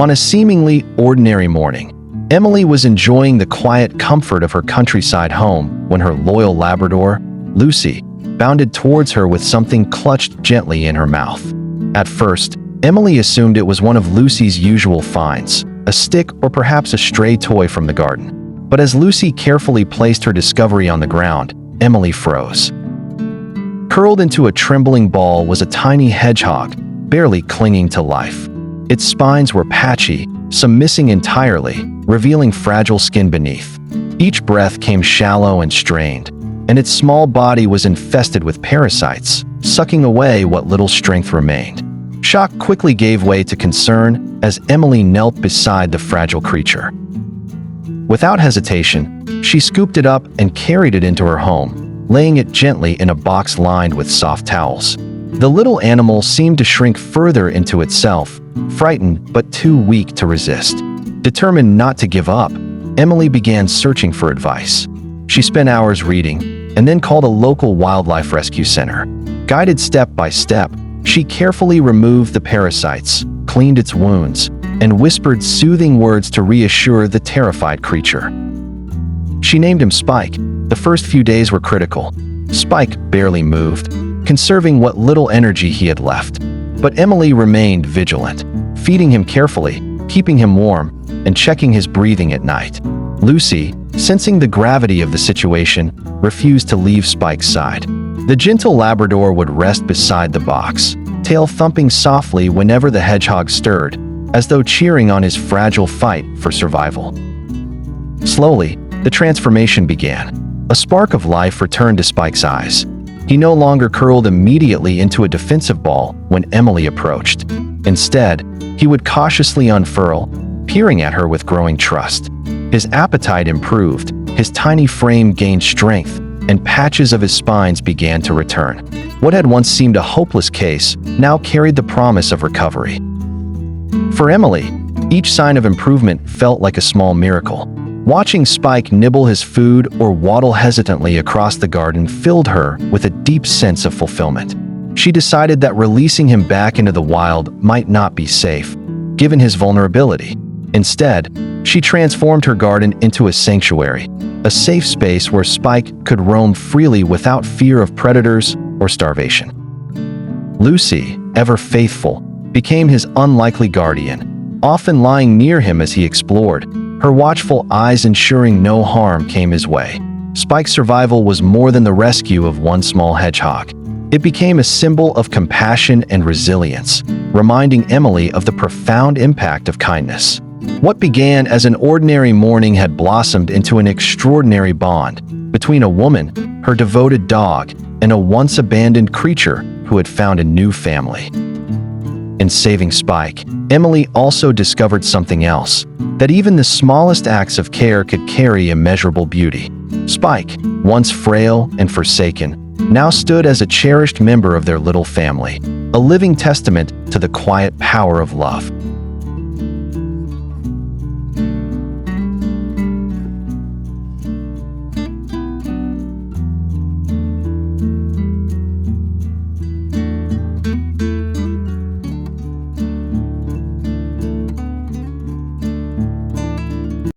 On a seemingly ordinary morning, Emily was enjoying the quiet comfort of her countryside home when her loyal Labrador, Lucy, bounded towards her with something clutched gently in her mouth. At first, Emily assumed it was one of Lucy's usual finds, a stick or perhaps a stray toy from the garden. But as Lucy carefully placed her discovery on the ground, Emily froze. Curled into a trembling ball was a tiny hedgehog, barely clinging to life. Its spines were patchy, some missing entirely, revealing fragile skin beneath. Each breath came shallow and strained, and its small body was infested with parasites, sucking away what little strength remained. Shock quickly gave way to concern as Emily knelt beside the fragile creature. Without hesitation, she scooped it up and carried it into her home, laying it gently in a box lined with soft towels. The little animal seemed to shrink further into itself, frightened but too weak to resist. Determined not to give up, Emily began searching for advice. She spent hours reading, and then called a local wildlife rescue center. Guided step by step, she carefully removed the parasites, cleaned its wounds, and whispered soothing words to reassure the terrified creature. She named him Spike. The first few days were critical. Spike barely moved, conserving what little energy he had left. But Emily remained vigilant, feeding him carefully, keeping him warm, and checking his breathing at night. Lucy, sensing the gravity of the situation, refused to leave Spike's side. The gentle Labrador would rest beside the box, tail thumping softly whenever the hedgehog stirred, as though cheering on his fragile fight for survival. Slowly, the transformation began. A spark of life returned to Spike's eyes. He no longer curled immediately into a defensive ball when Emily approached. Instead, he would cautiously unfurl, peering at her with growing trust. His appetite improved, his tiny frame gained strength, and patches of his spines began to return. What had once seemed a hopeless case now carried the promise of recovery. For Emily, each sign of improvement felt like a small miracle. Watching Spike nibble his food or waddle hesitantly across the garden filled her with a deep sense of fulfillment. She decided that releasing him back into the wild might not be safe, given his vulnerability. Instead, she transformed her garden into a sanctuary, a safe space where Spike could roam freely without fear of predators or starvation. Lucy, ever faithful, became his unlikely guardian, often lying near him as he explored, her watchful eyes ensuring no harm came his way. Spike's survival was more than the rescue of one small hedgehog. It became a symbol of compassion and resilience, reminding Emily of the profound impact of kindness. What began as an ordinary morning had blossomed into an extraordinary bond between a woman, her devoted dog, and a once abandoned creature who had found a new family. In saving Spike, Emily also discovered something else, that even the smallest acts of care could carry immeasurable beauty. Spike, once frail and forsaken, now stood as a cherished member of their little family, a living testament to the quiet power of love.